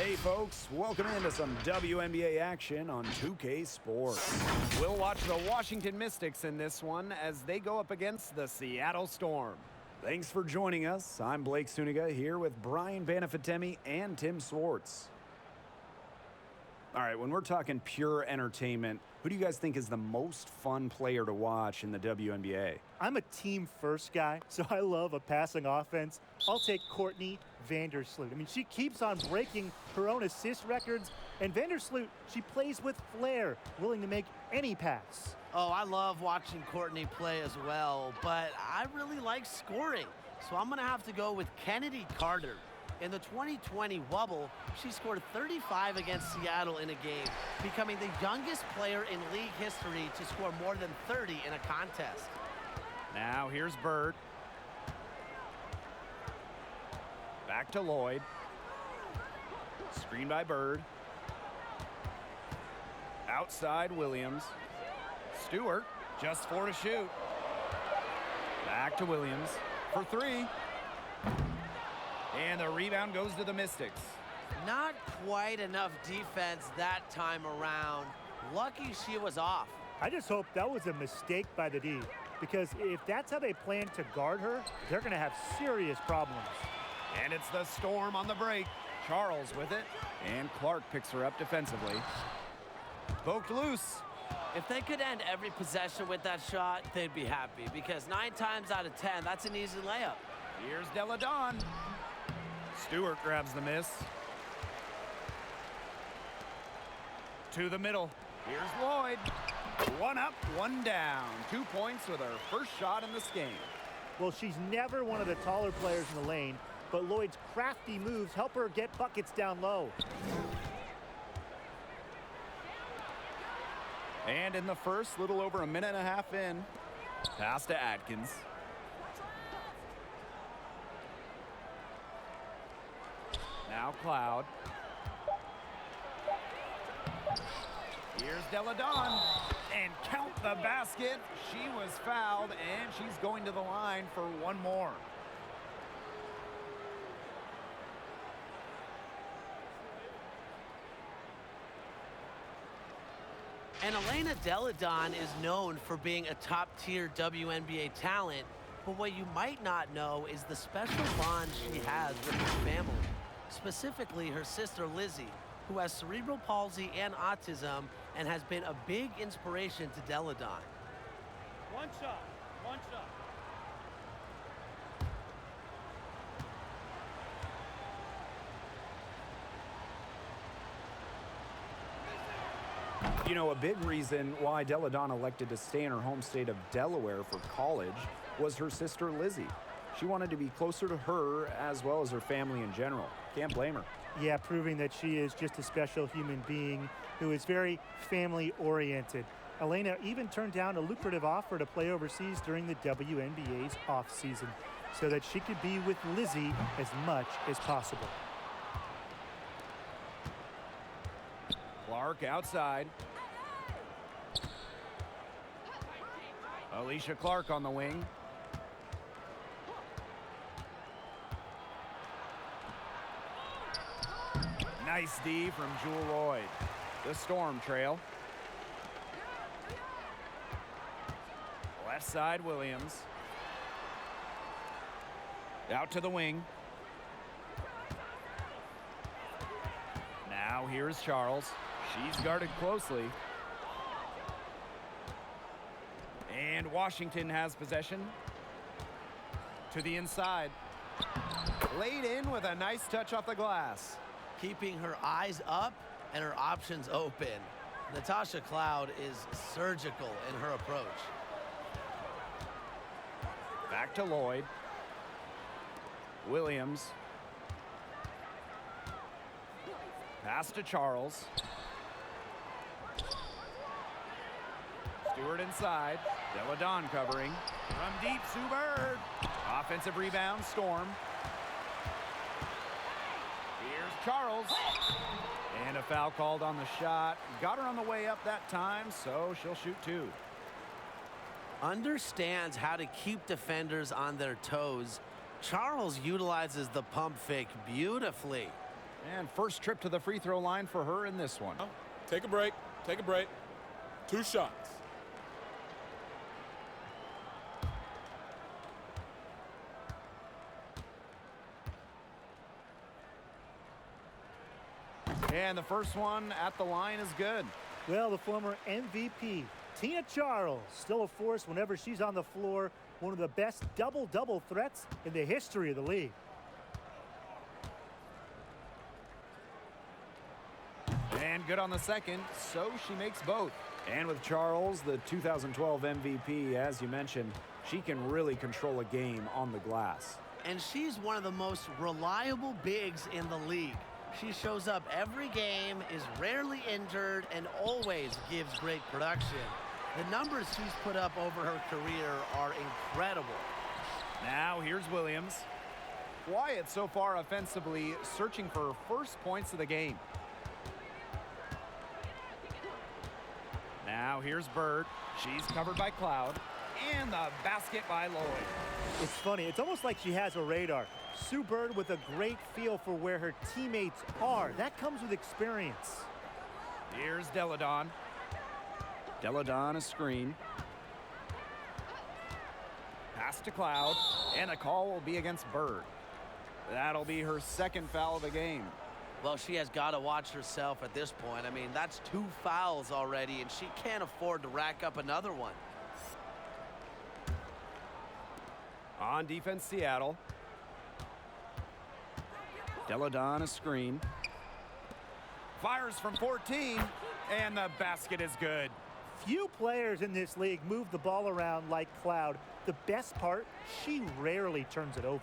Hey folks, welcome into some WNBA action on 2K Sports. We'll watch the Washington Mystics in this one as they go up against the Seattle Storm. Thanks for joining us. I'm Blake Suniga here with Brian Banafitemi and Tim Swartz. All right, when we're talking pure entertainment, who do you guys think is the most fun player to watch in the WNBA? I'm a team-first guy, so I love a passing offense. I'll take Courtney Vandersloot. I mean, she keeps on breaking her own assist records, and Vandersloot, she plays with flair, willing to make any pass. Oh, I love watching Courtney play as well, but I really like scoring. So I'm going to have to go with Kennedy Carter. In the 2020 Wubble, she scored 35 against Seattle in a game, becoming the youngest player in league history to score more than 30 in a contest. Now here's Bird. Back to Lloyd. Screen by Bird. Outside Williams. Stewart, just 4 to shoot. Back to Williams for 3. And the rebound goes to the Mystics. Not quite enough defense that time around. Lucky she was off. I just hope that was a mistake by the D, because if that's how they plan to guard her, they're going to have serious problems. And it's the Storm on the break. Charles with it. And Clark picks her up defensively. Poked loose. If they could end every possession with that shot, they'd be happy, because 9 times out of 10, that's an easy layup. Here's Della Dawn. Stewart grabs the miss. To the middle. Here's Lloyd. 1 up, 1 down. 2 points with her first shot in this game. Well, she's never one of the taller players in the lane, but Lloyd's crafty moves help her get buckets down low. And in the first, little over a minute and a half in, pass to Atkins. Now Cloud. Here's Della Dawn. And count the basket. She was fouled, and she's going to the line for 1 more. And Elena Della Dawn is known for being a top-tier WNBA talent, but what you might not know is the special bond she has with her family. Specifically, her sister Lizzie, who has cerebral palsy and autism and has been a big inspiration to Della Dawn. One shot. You know, a big reason why Della Dawn elected to stay in her home state of Delaware for college was her sister Lizzie. She wanted to be closer to her as well as her family in general. Can't blame her. Yeah, proving that she is just a special human being who is very family-oriented. Elena even turned down a lucrative offer to play overseas during the WNBA's offseason so that she could be with Lizzie as much as possible. Clark outside. Alicia Clark on the wing. Nice D from Jewel Lloyd. The Storm trail. Left side, Williams. Out to the wing. Now here's Charles. She's guarded closely. And Washington has possession. To the inside. Laid in with a nice touch off the glass. Keeping her eyes up and her options open. Natasha Cloud is surgical in her approach. Back to Lloyd. Williams. Pass to Charles. Stewart inside. Della Dawn covering. From deep, Sue Bird. Offensive rebound, Storm. Here's Charles. And a foul called on the shot. Got her on the way up that time, so she'll shoot 2. Understands how to keep defenders on their toes. Charles utilizes the pump fake beautifully. And first trip to the free throw line for her in this one. Take a break. Take a break. 2 shots. And the first one at the line is good. Well, the former MVP, Tina Charles, still a force whenever she's on the floor. One of the best double-double threats in the history of the league. And good on the second, so she makes both. And with Charles, the 2012 MVP, as you mentioned, she can really control a game on the glass. And she's one of the most reliable bigs in the league. She shows up every game, is rarely injured, and always gives great production. The numbers she's put up over her career are incredible. Now here's Williams. Quiet so far offensively, searching for her first points of the game. Now here's Bird. She's covered by Cloud. And the basket by Lloyd. It's funny. It's almost like she has a radar. Sue Bird with a great feel for where her teammates are. That comes with experience. Here's Deladon. Deladon a screen. Pass to Cloud. And a call will be against Bird. That'll be her second foul of the game. Well, she has got to watch herself at this point. I mean, that's 2 fouls already, and she can't afford to rack up another one. On defense, Seattle. Deladon a screen. Fires from 14, and the basket is good. Few players in this league move the ball around like Cloud. The best part, she rarely turns it over.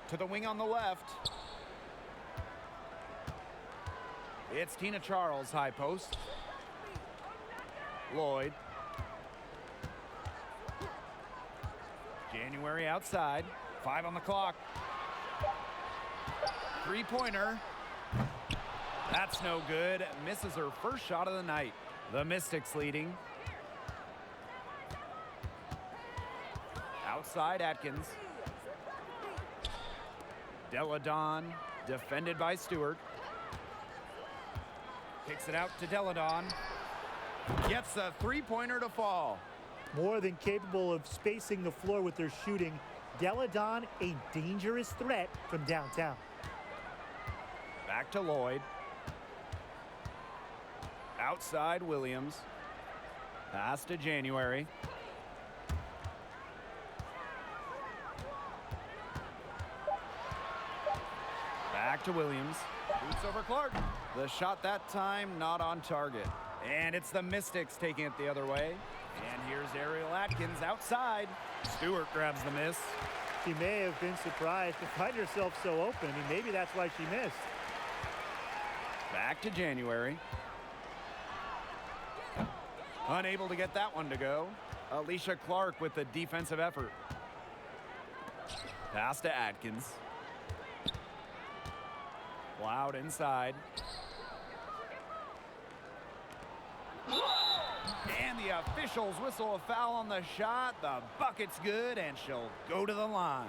To the wing on the left. It's Tina Charles, high post. Lloyd. January outside. 5 on the clock. Three-pointer. That's no good. Misses her first shot of the night. The Mystics leading. Outside Atkins. Deladon defended by Stewart. Kicks it out to Deladon. Gets a three-pointer to fall. More than capable of spacing the floor with their shooting. Deladon, a dangerous threat from downtown. Back to Lloyd. Outside Williams. Pass to January. Back to Williams. Boots over Clark. The shot that time not on target. And it's the Mystics taking it the other way. And here's Ariel Atkins outside. Stewart grabs the miss. She may have been surprised to find herself so open. I mean, maybe that's why she missed. Back to January. Unable to get that one to go. Alicia Clark with the defensive effort. Pass to Atkins. Loud inside. And the officials whistle a foul on the shot. The bucket's good, and she'll go to the line.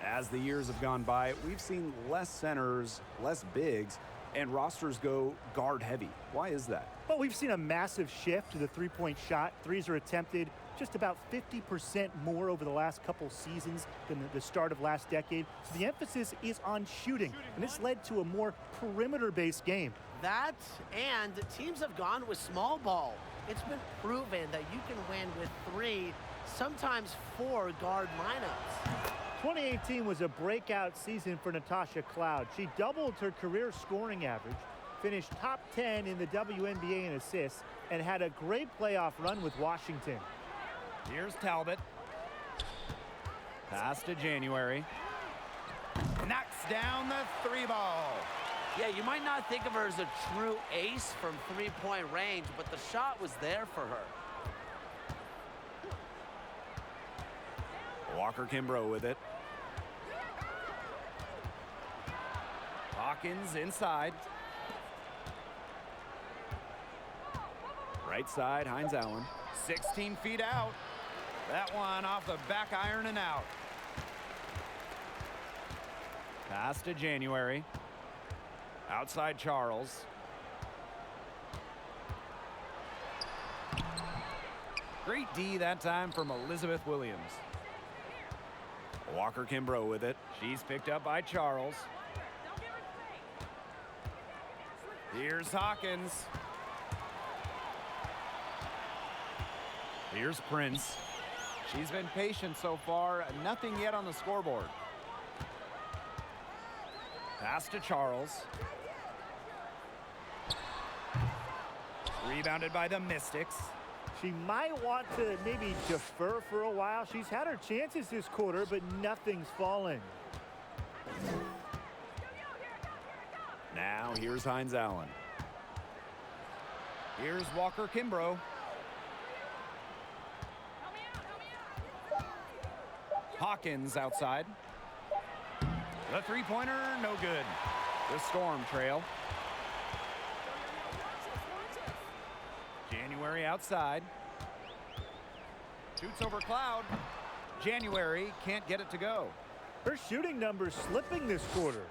As the years have gone by, we've seen less centers, less bigs, and rosters go guard heavy. Why is that? Well, we've seen a massive shift to the three-point shot. Threes are attempted just about 50% more over the last couple seasons than the start of last decade. So the emphasis is on shooting, and it's led to a more perimeter-based game. That, and teams have gone with small ball. It's been proven that you can win with 3, sometimes 4 guard lineups. 2018 was a breakout season for Natasha Cloud. She doubled her career scoring average, finished top 10 in the WNBA in assists, and had a great playoff run with Washington. Here's Talbot. Pass to January. Knocks down the 3-ball. Yeah, you might not think of her as a true ace from three-point range, but the shot was there for her. Walker Kimbrough with it. Hawkins inside. Right side, Hines Allen. 16 feet out. That one off the back iron and out. Pass to January. Outside Charles. Great D that time from Elizabeth Williams. Walker Kimbrough with it. She's picked up by Charles. Here's Hawkins. Here's Prince. She's been patient so far. Nothing yet on the scoreboard. Pass to Charles. Rebounded by the Mystics. She might want to maybe defer for a while. She's had her chances this quarter, but nothing's fallen. Now here's Hines Allen. Here's Walker Kimbrough. Hawkins outside. The three-pointer, no good. The Storm trail. January outside. Shoots over Cloud. January can't get it to go. Her shooting numbers slipping this quarter.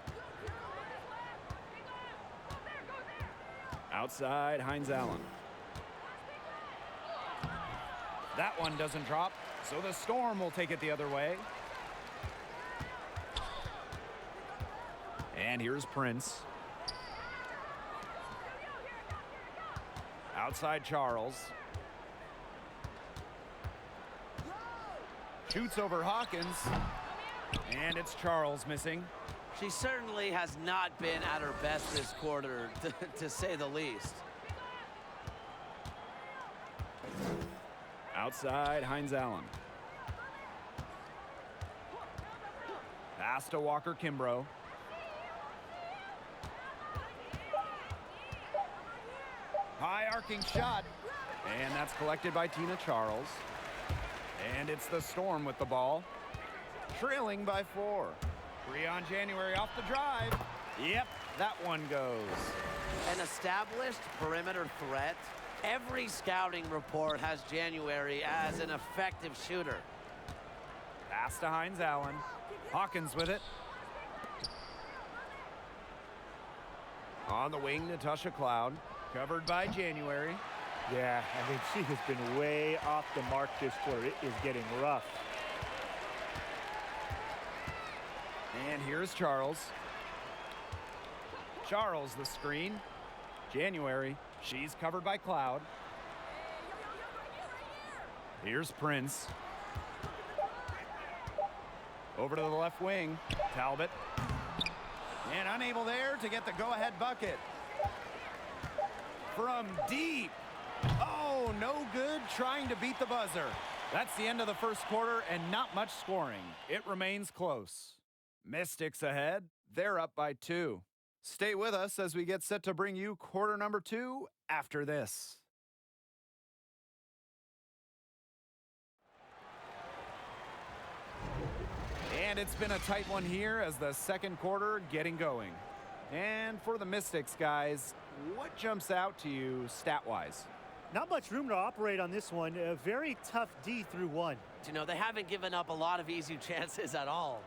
Outside, Hines Allen. That one doesn't drop, so the Storm will take it the other way. And here's Prince. Outside Charles. Shoots over Hawkins. And it's Charles missing. She certainly has not been at her best this quarter, to say the least. Outside, Hines Allen. Pass to Walker Kimbrough. High arcing shot. And that's collected by Tina Charles. And it's the Storm with the ball. Trailing by 4. 3 on January off the drive. Yep, that one goes. An established perimeter threat. Every scouting report has January as an effective shooter. Pass to Hines Allen. Hawkins with it. On the wing, Natasha Cloud. Covered by January. Yeah, I mean, she has been way off the mark this quarter. It is getting rough. And here's Charles. Charles the screen. January. She's covered by Cloud. Here's Prince. Over to the left wing. Talbot. And unable there to get the go-ahead bucket. From deep. Oh, no good trying to beat the buzzer. That's the end of the first quarter and not much scoring. It remains close. Mystics ahead. They're up by 2. Stay with us as we get set to bring you quarter number 2 after this. And it's been a tight one here as the second quarter getting going. And for the Mystics, guys, what jumps out to you stat-wise? Not much room to operate on this one. A very tough D through 1. You know, they haven't given up a lot of easy chances at all.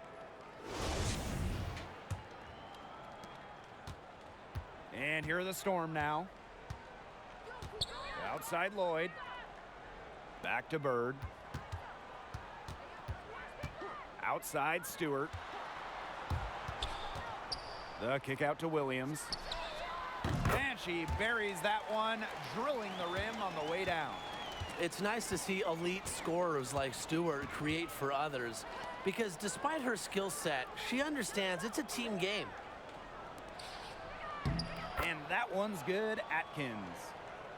And here are the Storm now. Outside Lloyd. Back to Bird. Outside Stewart. The kick out to Williams. And she buries that one, drilling the rim on the way down. It's nice to see elite scorers like Stewart create for others, because despite her skill set, she understands it's a team game. And that one's good, Atkins.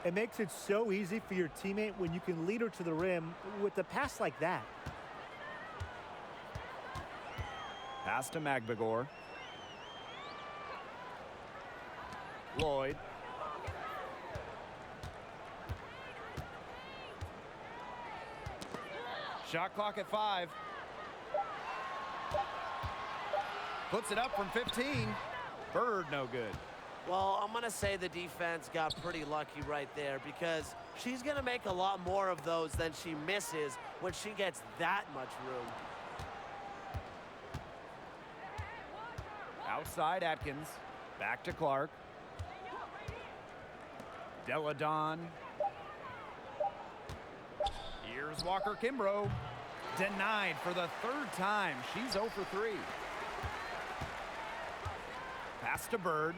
It makes it so easy for your teammate when you can lead her to the rim with a pass like that. Pass to Magbagor. Lloyd. Shot clock at 5. Puts it up from 15. Bird no good. Well, I'm going to say the defense got pretty lucky right there, because she's going to make a lot more of those than she misses when she gets that much room. Outside Atkins. Back to Clark. Deladon. Here's Walker Kimbrough. Denied for the third time. She's 0 for 3. Pass to Bird.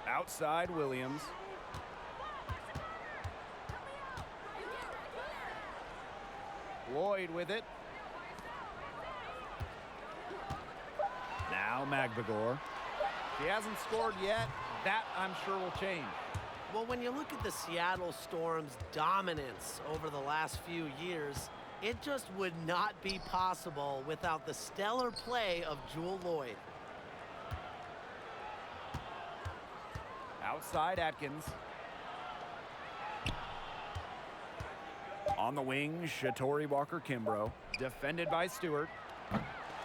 Outside Williams. Lloyd with it. Now Magbagor. She hasn't scored yet. That, I'm sure, will change. Well, when you look at the Seattle Storm's dominance over the last few years, it just would not be possible without the stellar play of Jewel Lloyd. Outside Atkins. On the wing, Shatori Walker Kimbrough. Defended by Stewart.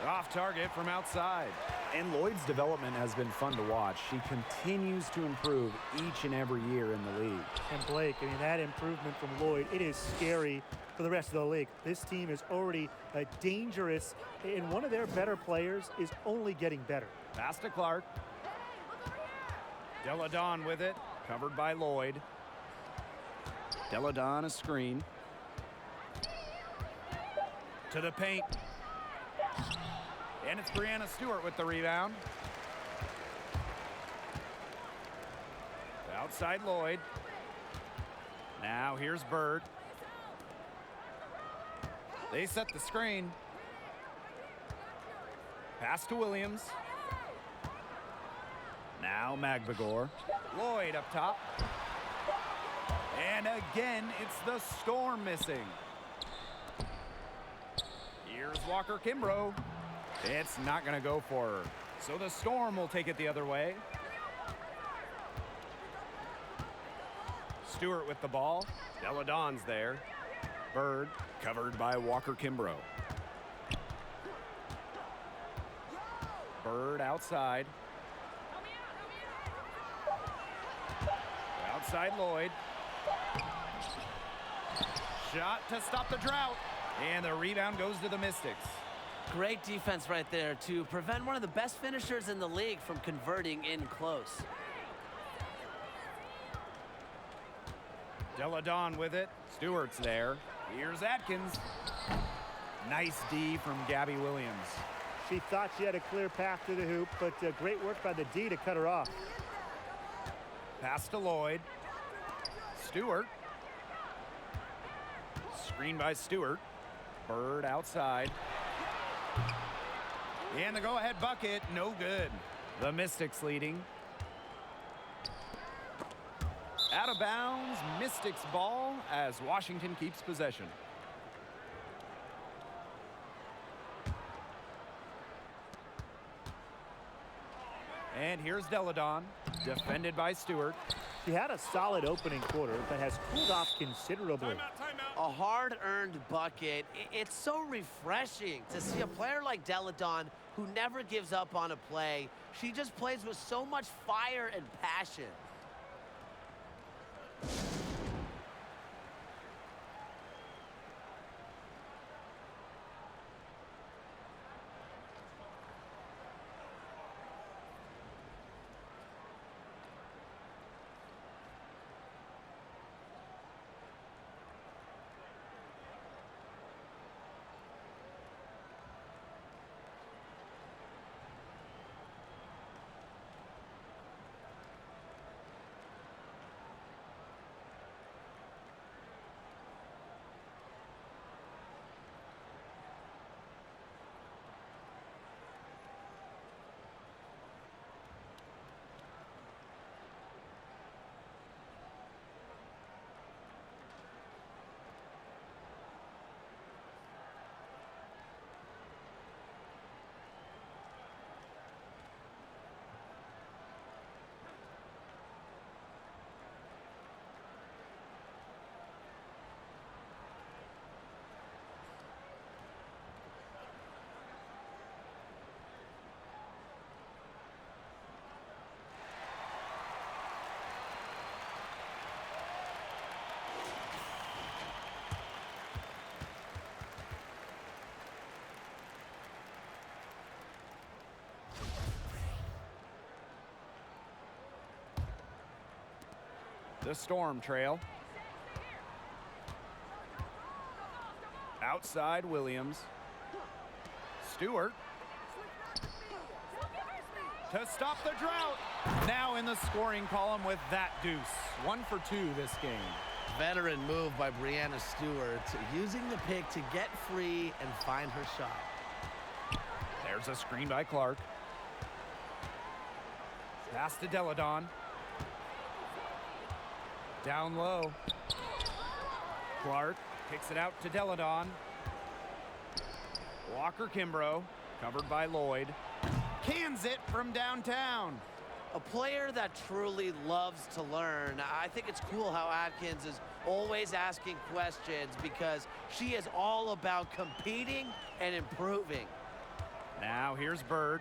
Off target from outside. And Lloyd's development has been fun to watch. She continues to improve each and every year in the league. And Blake, I mean, that improvement from Lloyd, it is scary for the rest of the league. This team is already dangerous, and one of their better players is only getting better. Pass to Clark. Deladon with it. Covered by Lloyd. Deladon a screen. To the paint. And it's Brianna Stewart with the rebound. Outside Lloyd. Now here's Bird. They set the screen. Pass to Williams. Now Magbagor. Lloyd up top. And again, it's the Storm missing. Here's Walker Kimbrough. It's not going to go for her. So the Storm will take it the other way. Stewart with the ball. Deladon's there. Bird covered by Walker Kimbrough. Bird outside. Outside Lloyd. Shot to stop the drought. And the rebound goes to the Mystics. Great defense right there to prevent one of the best finishers in the league from converting in close. Deladon with it. Stewart's there. Here's Atkins. Nice D from Gabby Williams. She thought she had a clear path to the hoop, but great work by the D to cut her off. Pass to Lloyd. Stewart. Screen by Stewart. Bird outside. And the go-ahead bucket, no good. The Mystics leading. Out of bounds, Mystics ball as Washington keeps possession. And here's Deladon, defended by Stewart. She had a solid opening quarter, but has cooled off considerably. A hard-earned bucket. It's so refreshing to see a player like Deladon who never gives up on a play. She just plays with so much fire and passion. The Storm trail. Outside Williams. Stewart. To stop the drought. Now in the scoring column with that deuce. 1 for 2 this game. Veteran move by Brianna Stewart, using the pick to get free and find her shot. There's a screen by Clark. Pass to Deladon. Down low. Clark kicks it out to Deladon. Walker Kimbrough, covered by Lloyd. Cans it from downtown. A player that truly loves to learn. I think it's cool how Atkins is always asking questions because she is all about competing and improving. Now here's Bird.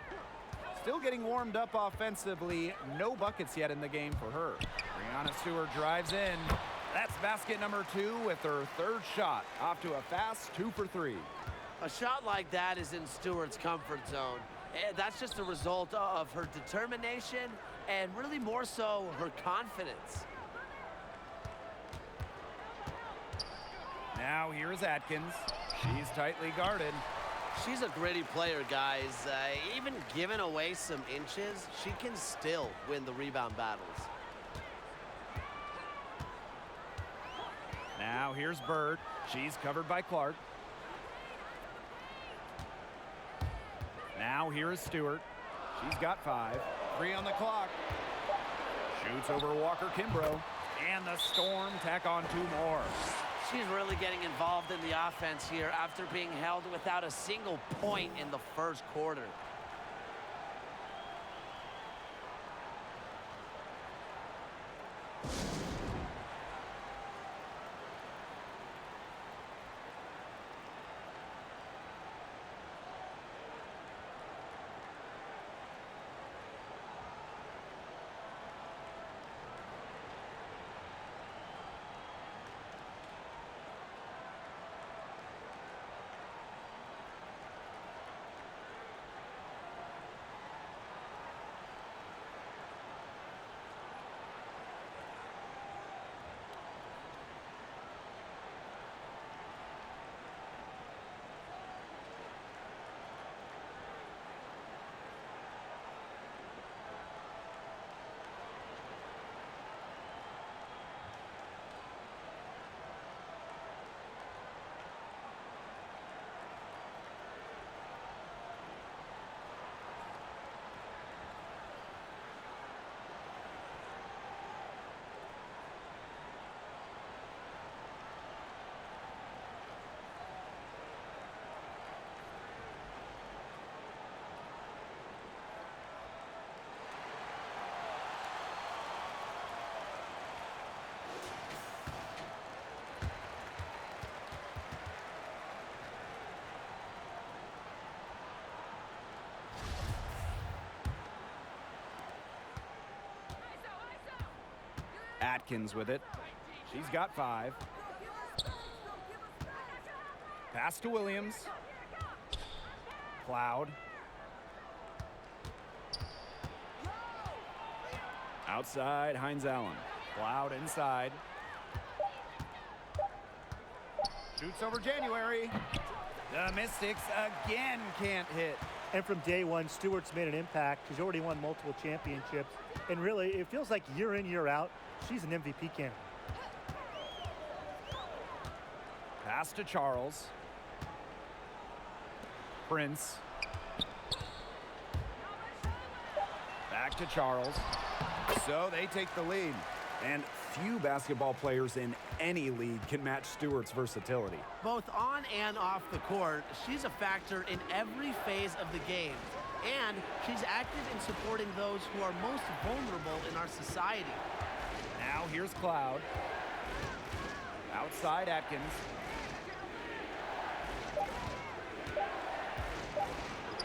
Still getting warmed up offensively. No buckets yet in the game for her. Brianna Stewart drives in. That's basket number 2 with her 3rd shot. Off to a fast 2 for 3. A shot like that is in Stewart's comfort zone. That's just a result of her determination and really more so her confidence. Now here's Atkins. She's tightly guarded. She's a gritty player, guys. Even giving away some inches, she can still win the rebound battles. Now here's Bird. She's covered by Clark. Now here is Stewart. She's got 5. 3 on the clock. Shoots over Walker Kimbrough. And the Storm tack on 2 more. She's really getting involved in the offense here after being held without a single point in the first quarter. Atkins with it. She's got 5. Pass to Williams. Cloud. Outside, Hines Allen. Cloud inside. Shoots over January. The Mystics again can't hit. And from day one, Stewart's made an impact. She's already won multiple championships. And really, it feels like year in, year out, she's an MVP candidate. Pass to Charles. Prince. Back to Charles. So they take the lead. And few basketball players in any league can match Stewart's versatility. Both on and off the court, she's a factor in every phase of the game. And she's active in supporting those who are most vulnerable in our society. Now here's Cloud. Outside Atkins.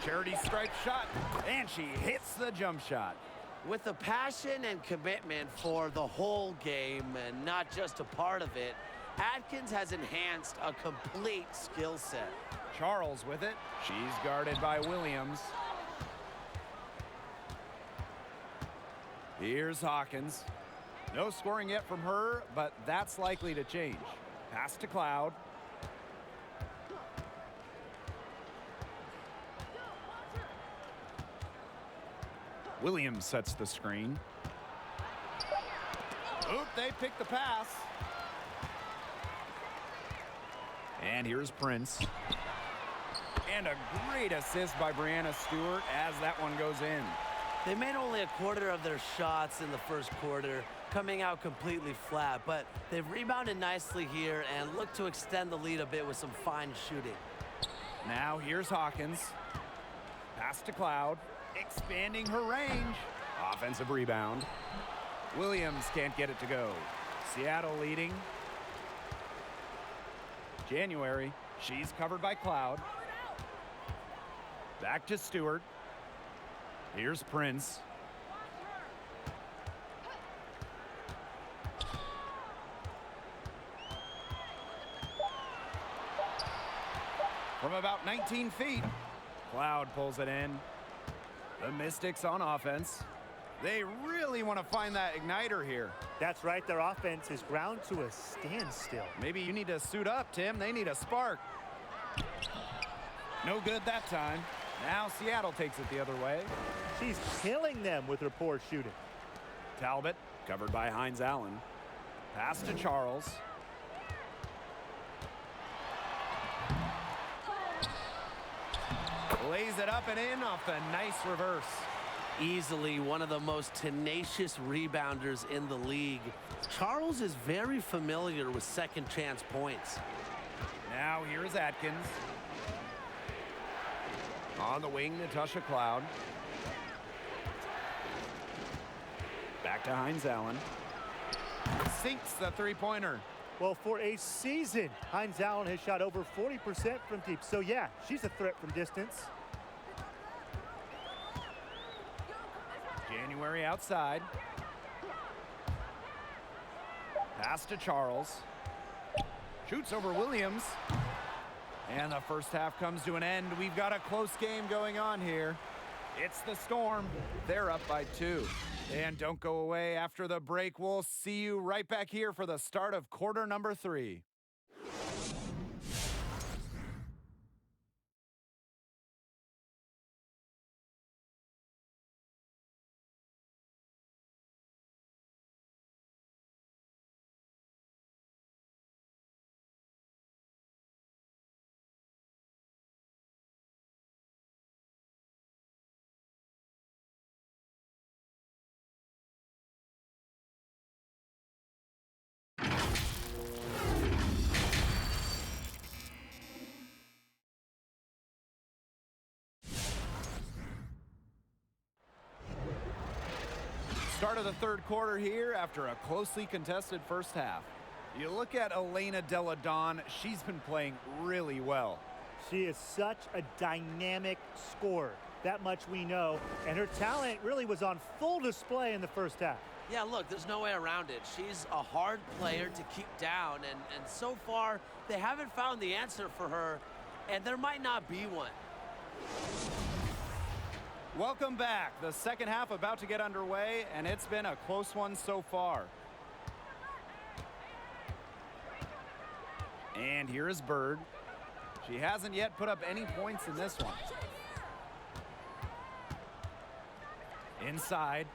Charity stripe shot, and she hits the jump shot. With the passion and commitment for the whole game and not just a part of it, Atkins has enhanced a complete skill set. Charles with it. She's guarded by Williams. Here's Hawkins. No scoring yet from her, but that's likely to change. Pass to Cloud. Williams sets the screen. Oop, they pick the pass. And here's Prince. And a great assist by Brianna Stewart as that one goes in. They made only a quarter of their shots in the first quarter, coming out completely flat, but they've rebounded nicely here and look to extend the lead a bit with some fine shooting. Now here's Hawkins. Pass to Cloud, expanding her range. Offensive rebound. Williams can't get it to go. Seattle leading. January, she's covered by Cloud. Back to Stewart. Here's Prince. From about 19 feet, Cloud pulls it in. The Mystics on offense. They really want to find that igniter here. That's right, their offense is ground to a standstill. Maybe you need to suit up, Tim. They need a spark. No good that time. Now Seattle takes it the other way. She's killing them with her poor shooting. Talbot, covered by Hines Allen. Pass to Charles. Lays it up and in off the nice reverse. Easily one of the most tenacious rebounders in the league. Charles is very familiar with second chance points. Now here's Atkins. On the wing, Natasha Cloud. Back to Hines Allen. Sinks the three-pointer. Well, for a season, Hines Allen has shot over 40% from deep. So, yeah, she's a threat from distance. January outside. Pass to Charles. Shoots over Williams. And the first half comes to an end. We've got a close game going on here. It's the Storm. They're up by 2. And don't go away after the break. We'll see you right back here for the start of quarter number 3. Start of the third quarter here after a closely contested first half. You look at Elena Delle Donne, she's been playing really well. She is such a dynamic scorer. That much we know. And her talent really was on full display in the first half. Yeah, look, there's no way around it. She's a hard player to keep down, and so far, they haven't found the answer for her, and there might not be one. Welcome back. The second half about to get underway, and it's been a close one so far. And here is Bird. She hasn't yet put up any points in this one. Inside.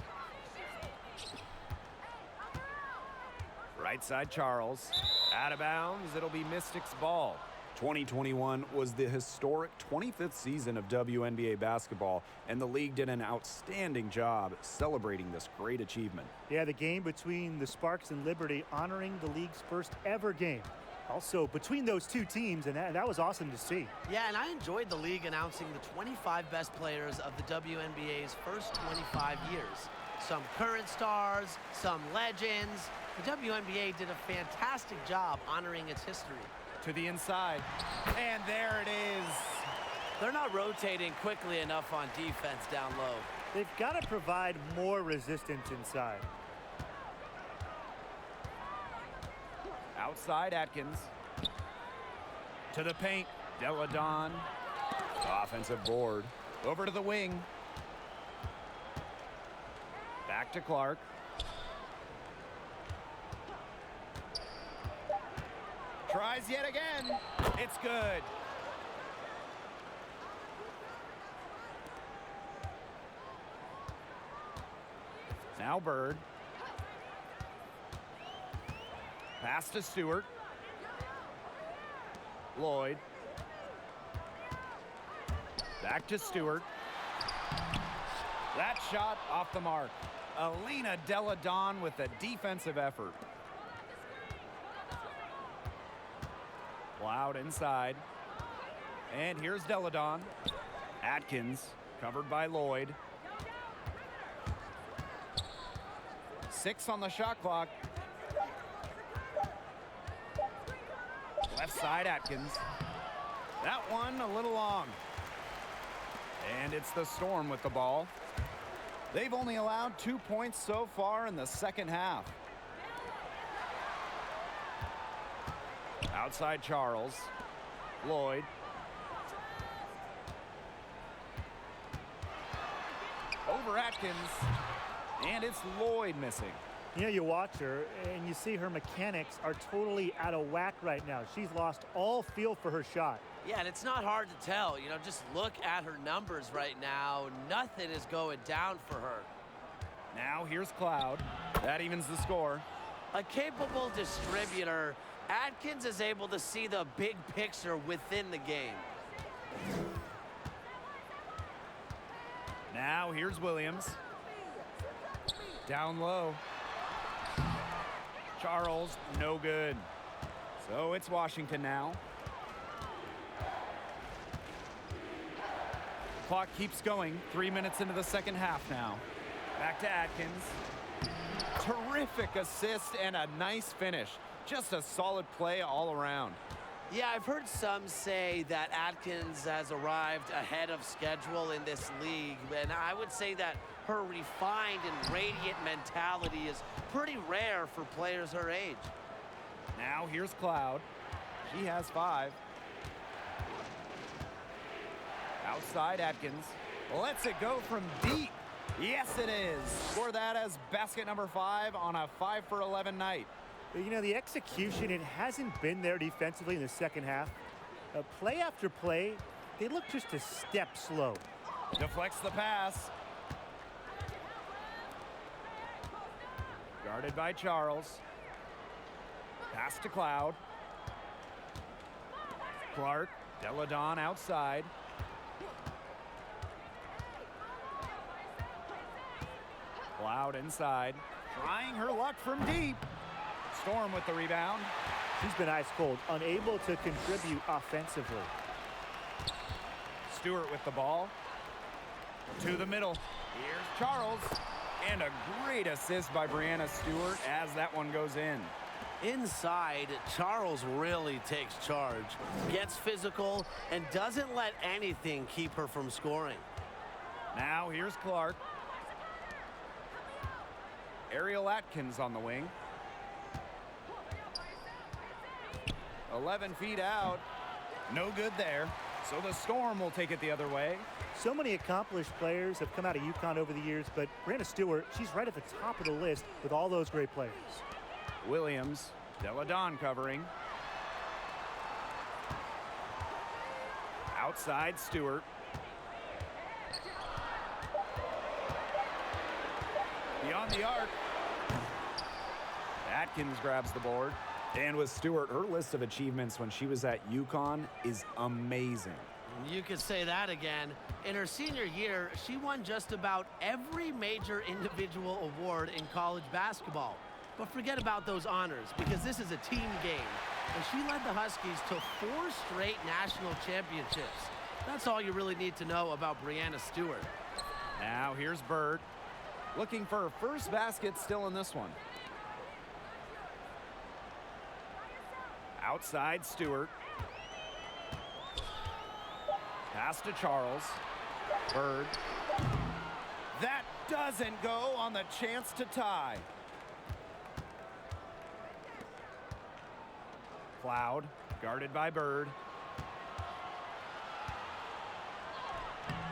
Right side Charles. Out of bounds. It'll be Mystics ball. 2021 was the historic 25th season of WNBA basketball, and the league did an outstanding job celebrating this great achievement. Yeah, the game between the Sparks and Liberty honoring the league's first ever game. Also, between those two teams, and that was awesome to see. Yeah, and I enjoyed the league announcing the 25 best players of the WNBA's first 25 years. Some current stars, some legends. The WNBA did a fantastic job honoring its history. To the inside, and there it is. They're not rotating quickly enough on defense down low. They've got to provide more resistance inside. Outside Atkins. To the paint, Delle Donne. Offensive board. Over to the wing. Back to Clark. Tries yet again. It's good. Now Bird. Pass to Stewart. Lloyd. Back to Stewart. That shot off the mark. Elena Delle Donne with a defensive effort. Loud inside. And here's Delle Donne. Atkins covered by Lloyd. 6 on the shot clock. Left side Atkins. That one a little long. And it's the Storm with the ball. They've only allowed 2 points so far in the second half. Outside Charles. Lloyd. Over Atkins. And it's Lloyd missing. You know, you watch her and you see her mechanics are totally out of whack right now. She's lost all feel for her shot. Yeah, and it's not hard to tell. You know, just look at her numbers right now. Nothing is going down for her. Now here's Cloud. That evens the score. A capable distributor, Atkins is able to see the big picture within the game. Now here's Williams. Down low. Charles, no good. So it's Washington now. Clock keeps going. 3 minutes into the second half now. Back to Atkins. Terrific assist and a nice finish. Just a solid play all around. Yeah, I've heard some say that Atkins has arrived ahead of schedule in this league, and I would say that her refined and radiant mentality is pretty rare for players her age. Now here's Cloud. She has 5. Outside Atkins. Lets it go from deep. Yes, it is. Score that as basket number 5 on a 5 for 11 night. You know, the execution, it hasn't been there defensively in the second half. Play after play, they look just a step slow. Deflects the pass. Guarded by Charles. Pass to Cloud. Clark, Delle Donne outside. Cloud inside. Trying her luck from deep. Storm with the rebound. She's been ice cold, unable to contribute offensively. Stewart with the ball. To the middle. Here's Charles. And a great assist by Breanna Stewart as that one goes in. Inside, Charles really takes charge, gets physical, and doesn't let anything keep her from scoring. Now here's Clark. Ariel Atkins on the wing. 11 feet out. No good there. So the Storm will take it the other way. So many accomplished players have come out of UConn over the years, but Breanna Stewart, she's right at the top of the list with all those great players. Williams, Delle Donne covering. Outside Stewart. Beyond the arc. Atkins grabs the board. And with Stewart, her list of achievements when she was at UConn is amazing. You could say that again. In her senior year, she won just about every major individual award in college basketball. But forget about those honors, because this is a team game. And she led the Huskies to 4 straight national championships. That's all you really need to know about Breanna Stewart. Now here's Bird. Looking for her first basket still in this one. Outside Stewart. Pass to Charles. Bird. That doesn't go on the chance to tie. Cloud, guarded by Bird.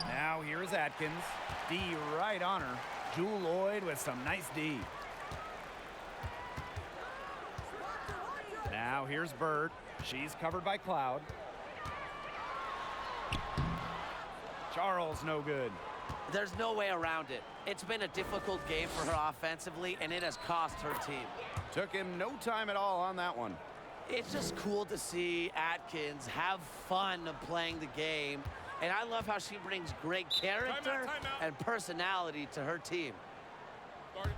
Now here's Atkins. D right on her. Jewel Lloyd with some nice D. Now here's Bird. She's covered by Cloud. Charles, no good. There's no way around it. It's been a difficult game for her offensively, and it has cost her team. Took him no time at all on that one. It's just cool to see Atkins have fun playing the game, and I love how she brings great character Timeout. and personality to her team. Guard it.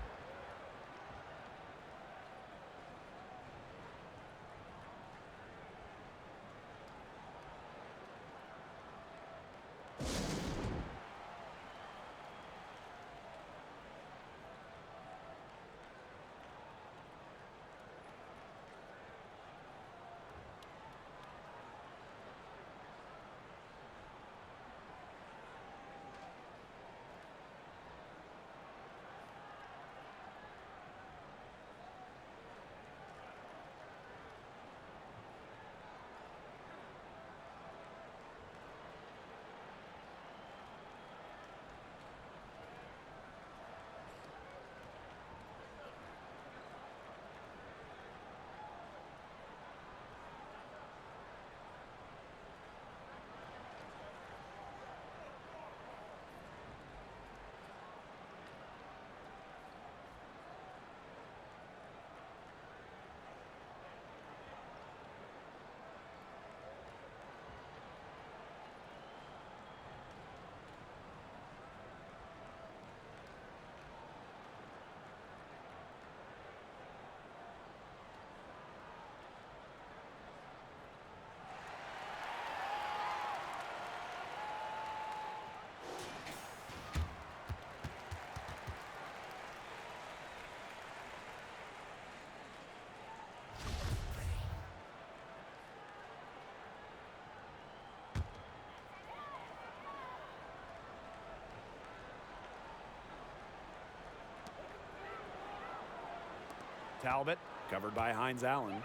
Talbot, covered by Hines Allen.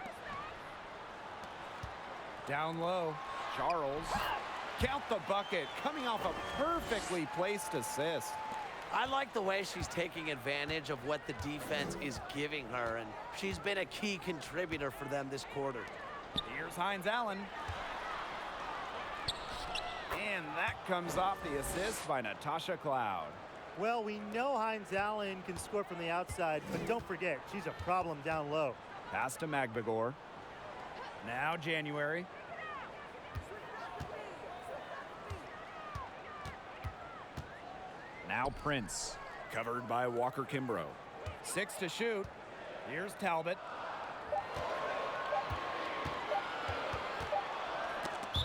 Down low, Charles. Count the bucket, coming off a perfectly placed assist. I like the way she's taking advantage of what the defense is giving her, and she's been a key contributor for them this quarter. Here's Hines Allen. And that comes off the assist by Natasha Cloud. Well, we know Hines Allen can score from the outside, but don't forget, she's a problem down low. Pass to Magbagor. Now January. Now Prince, covered by Walker Kimbrough. 6 to shoot. Here's Talbot.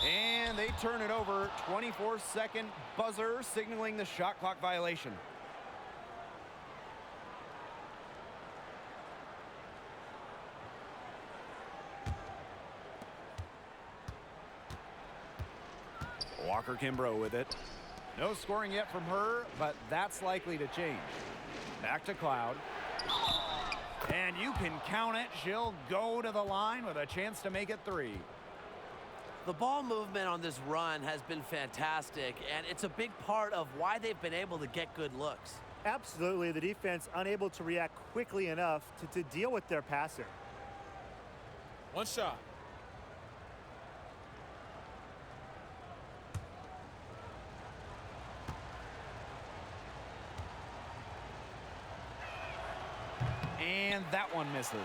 And they turn it over. 24-second buzzer signaling the shot clock violation. Walker Kimbrough with it. No scoring yet from her, but that's likely to change. Back to Cloud. And you can count it. She'll go to the line with a chance to make it 3. The ball movement on this run has been fantastic, and it's a big part of why they've been able to get good looks. Absolutely, the defense unable to react quickly enough to deal with their passer. One shot. And that one misses.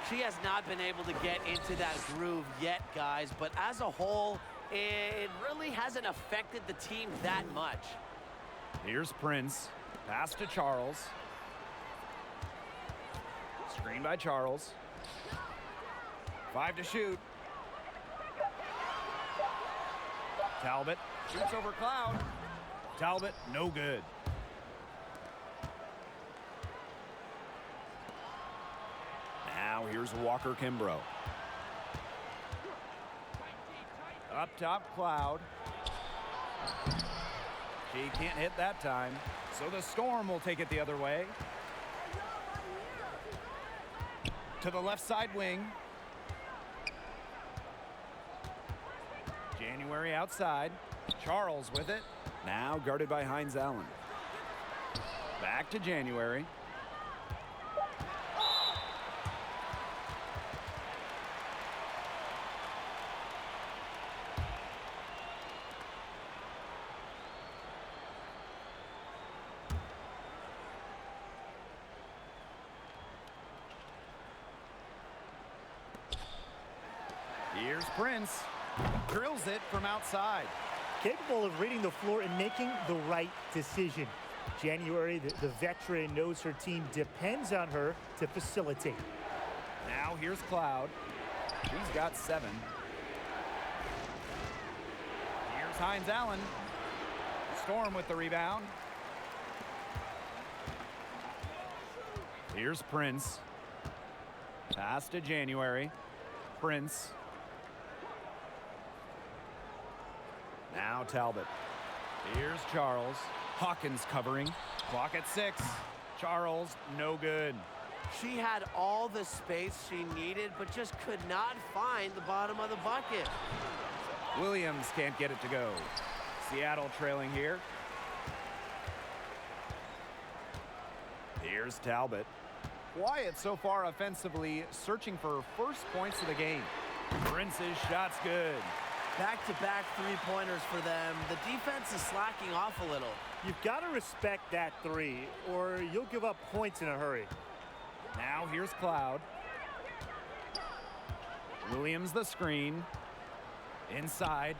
She has not been able to get into that groove yet, guys, but as a whole, it really hasn't affected the team that much. Here's Prince. Pass to Charles. Screen by Charles. 5 to shoot. Talbot shoots over Cloud. Talbot, no good. Now here's Walker Kimbrough. Up top, Cloud. She can't hit that time, so the Storm will take it the other way. To the left side wing. January outside. Charles with it. Now guarded by Hines Allen. Back to January. Here's Prince. Drills it from outside. Capable of reading the floor and making the right decision. January, the veteran, knows her team depends on her to facilitate. Now here's Cloud. She's got 7. Here's Hines Allen. Storm with the rebound. Here's Prince. Pass to January. Prince. Now Talbot. Here's Charles. Hawkins covering. Clock at 6. Charles, no good. She had all the space she needed, but just could not find the bottom of the bucket. Williams can't get it to go. Seattle trailing here. Here's Talbot. Quiet so far offensively, searching for first points of the game. Prince's shot's good. Back-to-back three-pointers for them. The defense is slacking off a little. You've got to respect that 3, or you'll give up points in a hurry. Now here's Cloud. Williams the screen. Inside.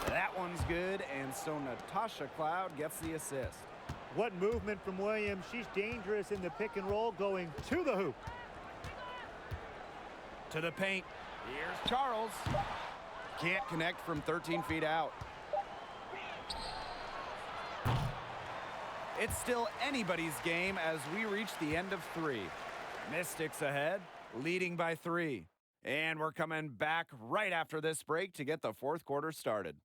That one's good, and so Natasha Cloud gets the assist. What movement from Williams. She's dangerous in the pick and roll, going to the hoop. To the paint. Here's Charles. Can't connect from 13 feet out. It's still anybody's game as we reach the end of 3. Mystics ahead, leading by 3. And we're coming back right after this break to get the 4th quarter started.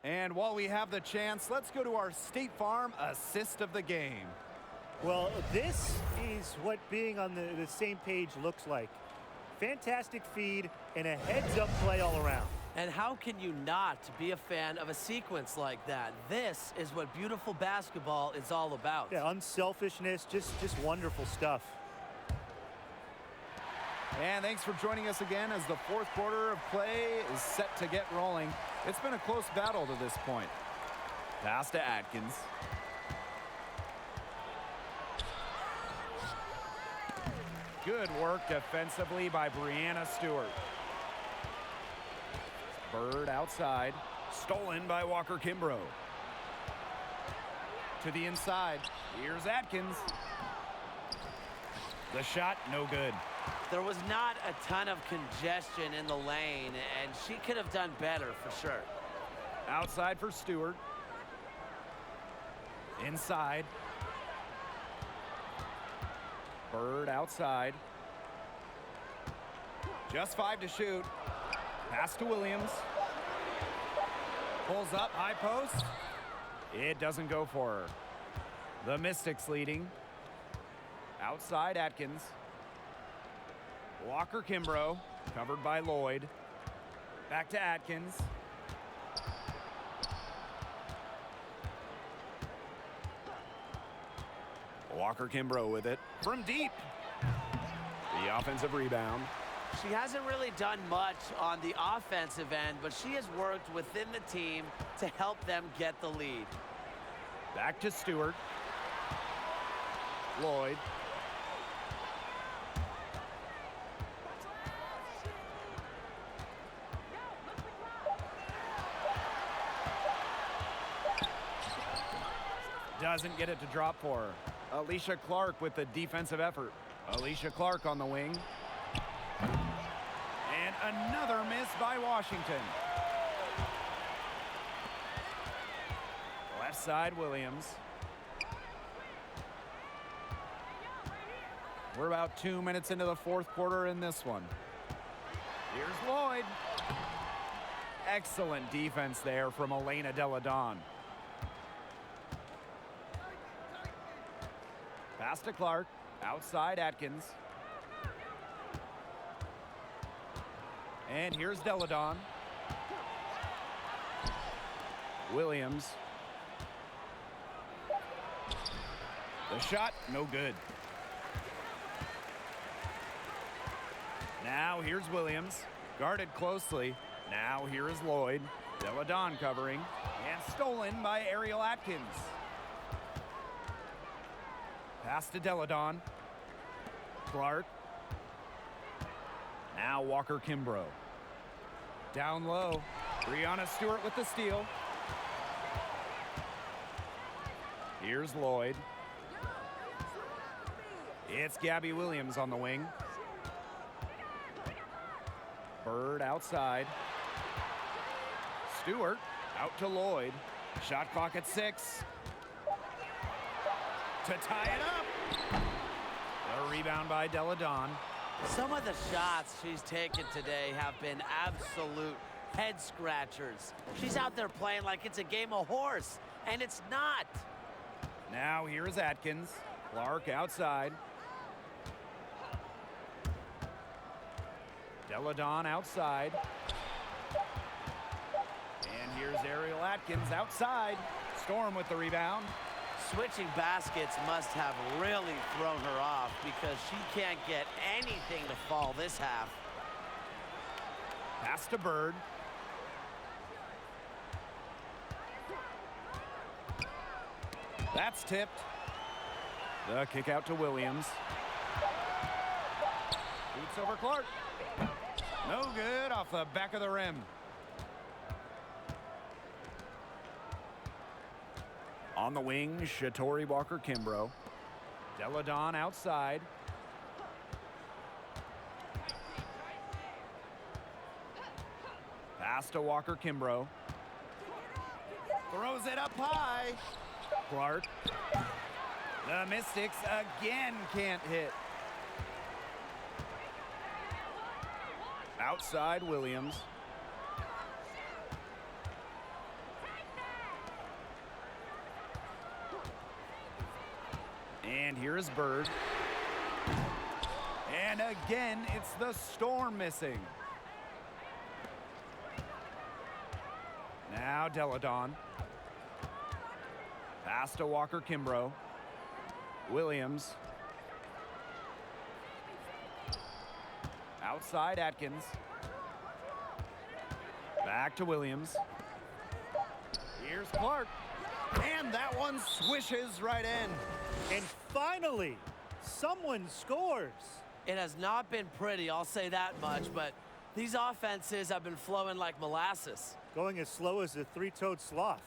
And while we have the chance, let's go to our State Farm assist of the game. Well, this is what being on the same page looks like. Fantastic feed and a heads-up play all around. And how can you not be a fan of a sequence like that? This is what beautiful basketball is all about. Yeah, unselfishness, just wonderful stuff. And thanks for joining us again as the 4th quarter of play is set to get rolling. It's been a close battle to this point. Pass to Atkins. Good work defensively by Brianna Stewart. Bird outside. Stolen by Walker Kimbrough. To the inside. Here's Atkins. The shot, no good. There was not a ton of congestion in the lane, and she could have done better for sure. Outside for Stewart. Inside. Bird outside. Just 5 to shoot. Pass to Williams. Pulls up, high post. It doesn't go for her. The Mystics leading. Outside Atkins. Walker Kimbrough, covered by Lloyd. Back to Atkins. Walker Kimbrough with it from deep. The offensive rebound. She hasn't really done much on the offensive end, but she has worked within the team to help them get the lead. Back to Stewart. Lloyd. Doesn't get it to drop for her. Alicia Clark with the defensive effort. Alicia Clark on the wing. And another miss by Washington. Left side, Williams. We're about 2 minutes into the 4th quarter in this one. Here's Lloyd. Excellent defense there from Elena Deladon. Pass to Clark. Outside Atkins. And here's Deladon. Williams. The shot, no good. Now here's Williams. Guarded closely. Now here is Lloyd. Deladon covering. And stolen by Ariel Atkins. Pass to Deladon. Clark. Now Walker Kimbrough. Down low. Breonna Stewart with the steal. Here's Lloyd. It's Gabby Williams on the wing. Bird outside. Stewart out to Lloyd. Shot clock at 6. To tie it up. A rebound by Deladon. Some of the shots she's taken today have been absolute head scratchers. She's out there playing like it's a game of horse, and it's not. Now here's Atkins. Clark outside. Deladon outside. And here's Ariel Atkins outside. Storm with the rebound. Switching baskets must have really thrown her off because she can't get anything to fall this half. Pass to Bird. That's tipped. The kick out to Williams. Boots over Clark. No good, off the back of the rim. On the wing, Shatori Walker Kimbrough. Deladon outside. Pass to Walker Kimbrough. Throws it up high. Clark. The Mystics again can't hit. Outside Williams. And here is Bird. And again, it's the Storm missing. Now Deladon. Pass to Walker Kimbrough. Williams. Outside Atkins. Back to Williams. Here's Clark. And that one swishes right in. And finally, someone scores. It has not been pretty, I'll say that much, but these offenses have been flowing like molasses. Going as slow as a three-toed sloth.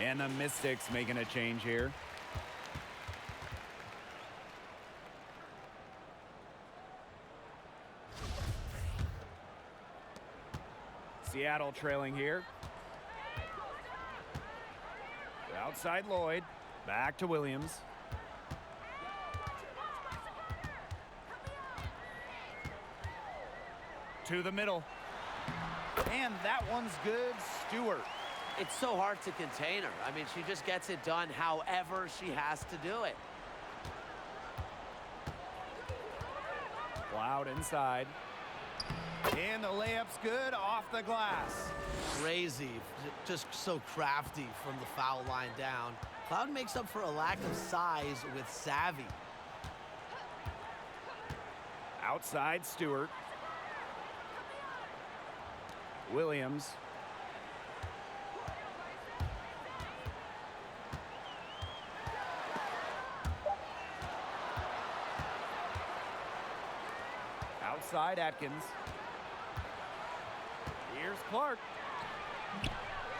And the Mystics making a change here. Seattle trailing here. Outside Lloyd. Back to Williams. To the middle. And that one's good. Stewart. It's so hard to contain her. I mean, she just gets it done however she has to do it. Cloud inside. And the layup's good off the glass. Crazy, just so crafty from the foul line down. Cloud makes up for a lack of size with savvy. Outside Stewart. Williams. Outside Atkins. Here's Clark.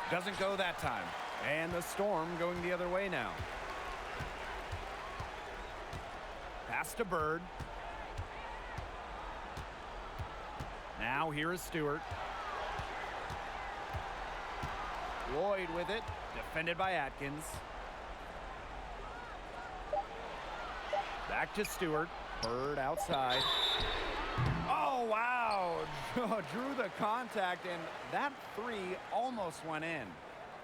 Doesn't go that time. And the Storm going the other way now. Pass to Bird. Now here is Stewart. Lloyd with it. Defended by Atkins. Back to Stewart. Bird outside. Oh, wow. Drew the contact, and that three almost went in.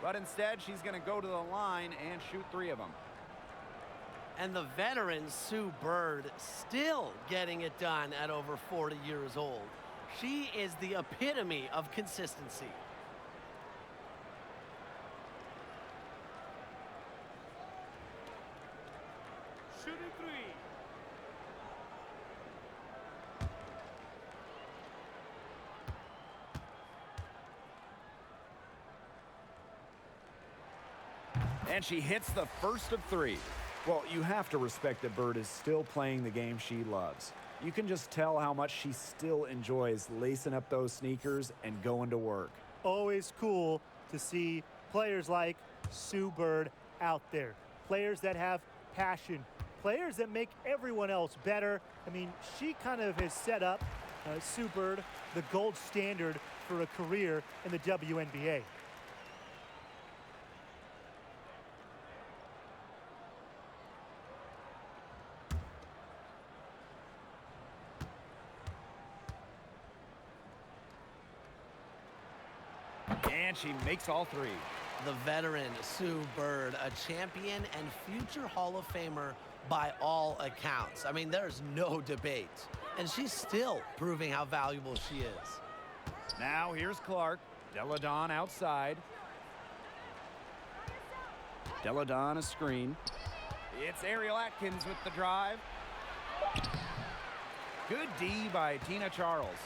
But instead, she's going to go to the line and shoot 3 of them. And the veteran Sue Bird still getting it done at over 40 years old. She is the epitome of consistency. Shooting 3. And she hits the first of 3. Well, you have to respect that Bird is still playing the game she loves. You can just tell how much she still enjoys lacing up those sneakers and going to work. Always cool to see players like Sue Bird out there. Players that have passion. Players that make everyone else better. I mean, she kind of has set up Sue Bird the gold standard for a career in the WNBA. And she makes all 3. The veteran Sue Bird, a champion and future Hall of Famer by all accounts. I mean, there's no debate. And she's still proving how valuable she is. Now here's Clark. Deladon outside. Deladon a screen. It's Ariel Atkins with the drive. Good D by Tina Charles.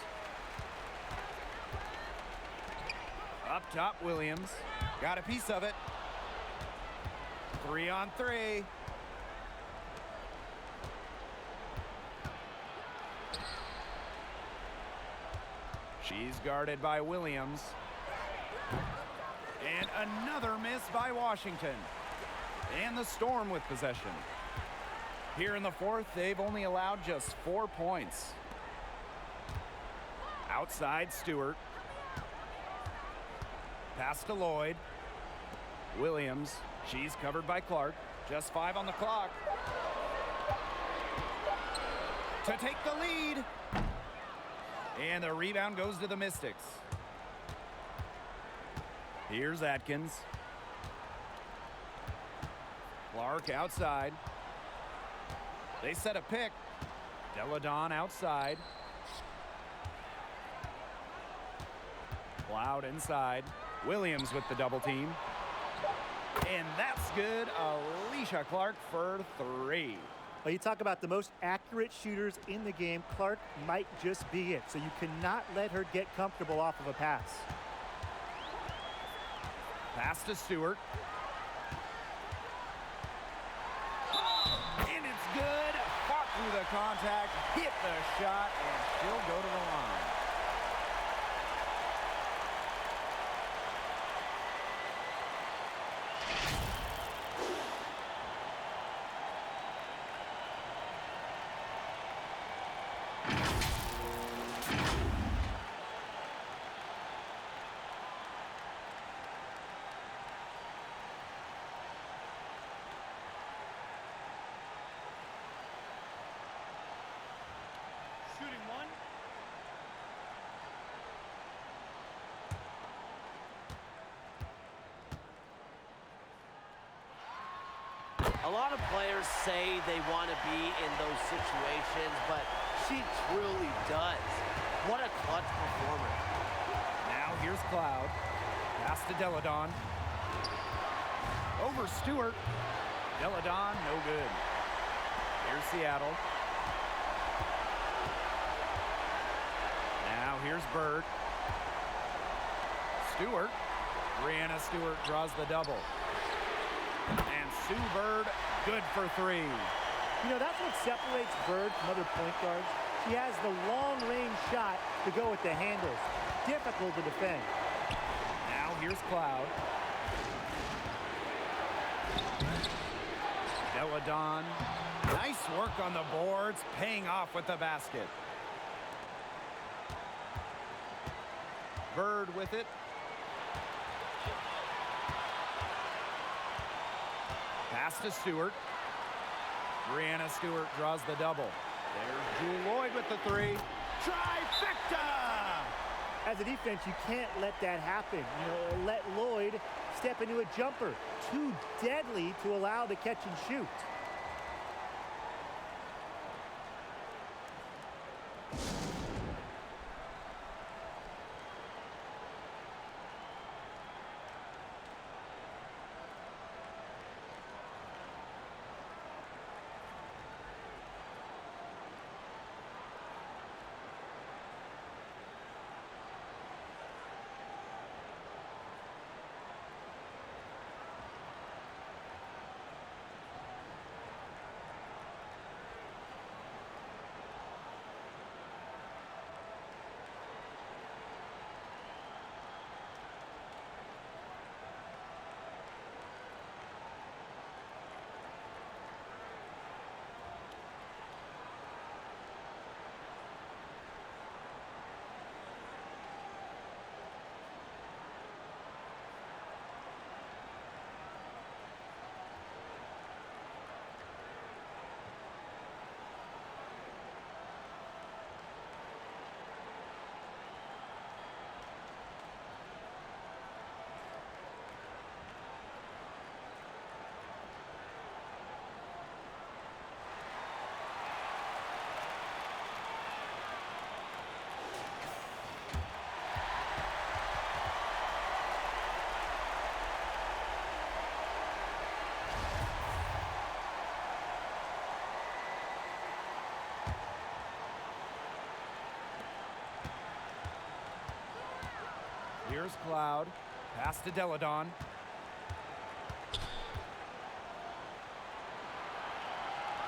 Up top, Williams. Got a piece of it. 3 on 3. She's guarded by Williams. And another miss by Washington. And the Storm with possession. Here in the 4th, they've only allowed just 4 points. Outside, Stewart. Pass to Lloyd. Williams. She's covered by Clark. Just 5 on the clock. To take the lead. And the rebound goes to the Mystics. Here's Atkins. Clark outside. They set a pick. Deladon outside. Cloud inside. Williams with the double team. And that's good. Alicia Clark for 3. Well, you talk about the most accurate shooters in the game. Clark might just be it. So you cannot let her get comfortable off of a pass. Pass to Stewart. And it's good. Fought through the contact. Hit the shot. And she'll go to the line. Shooting 1. A lot of players say they want to be in those situations, but she truly does. What a clutch performer. Now here's Cloud. Pass to Deladon. Over Stewart. Deladon, no good. Here's Seattle. Now here's Bird. Stewart. Brianna Stewart draws the double. And Sue Bird, good for 3. You know, that's what separates Bird from other point guards. She has the long-range shot to go with the handles. Difficult to defend. Now here's Cloud. Deladon. Nice work on the boards, paying off with the basket. Bird with it. Pass to Stewart. Brianna Stewart draws the double. There's Jewel Lloyd with the three. Trifecta! As a defense, you can't let that happen. You know, let Lloyd step into a jumper. Too deadly to allow the catch and shoot. Here's Cloud. Pass to Deladon.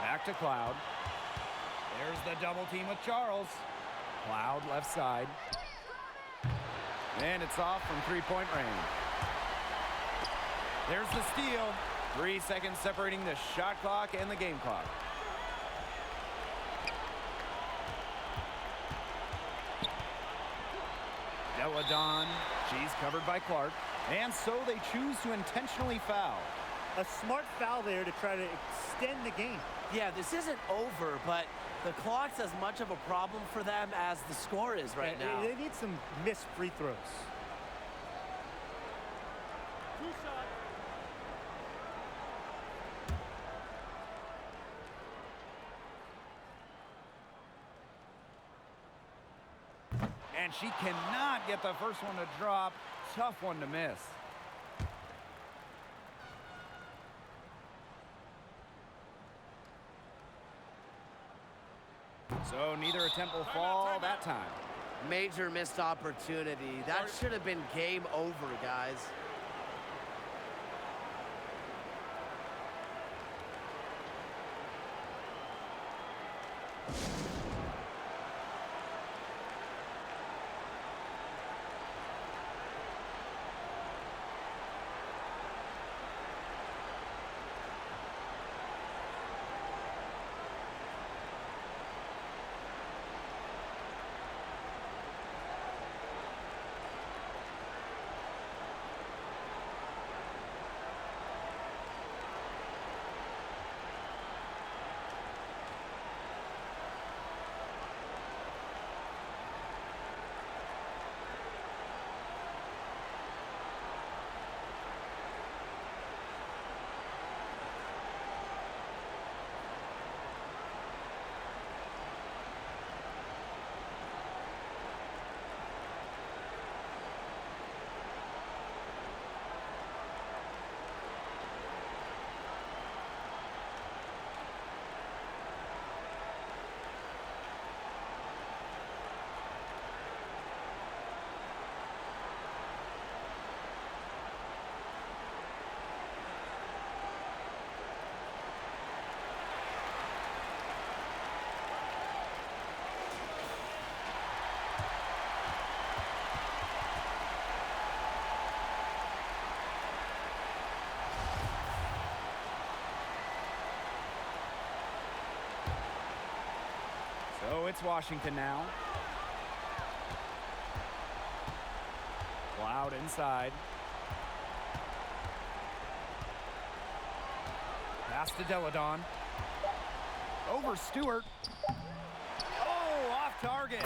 Back to Cloud. There's the double team with Charles. Cloud left side. And it's off from three-point range. There's the steal. 3 seconds separating the shot clock and the game clock. Deladon. She's covered by Clark. And so they choose to intentionally foul. A smart foul there to try to extend the game. Yeah, this isn't over, but the clock's as much of a problem for them as the score is right now. They need some missed free throws. Two shots. And she cannot get the first one to drop. Tough one to miss. So neither attempt will fall that time. Major missed opportunity. That should have been game over, guys. It's Washington now. Cloud inside. Pass to Deladon. Over Stewart. Oh, off target.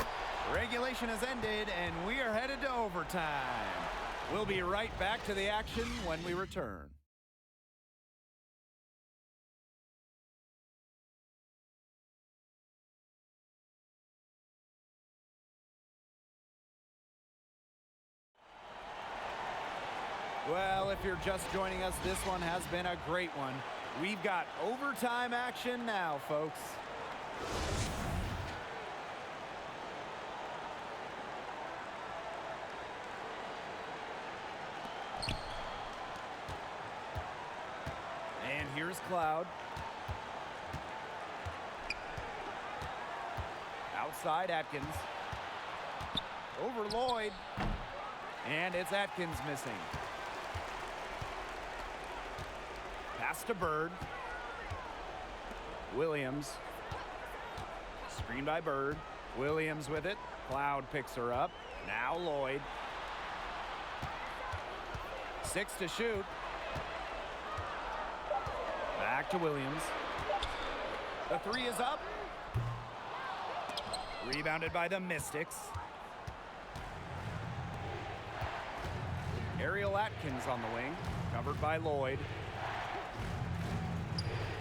Regulation has ended, and we are headed to overtime. We'll be right back to the action when we return. Well, if you're just joining us, this one has been a great one. We've got overtime action now, folks. And here's Cloud. Outside Atkins. Over Lloyd. And it's Atkins missing. Pass to Bird. Williams. Screen by Bird. Williams with it. Cloud picks her up. Now Lloyd. 6 to shoot. Back to Williams. The 3 is up. Rebounded by the Mystics. Ariel Atkins on the wing. Covered by Lloyd.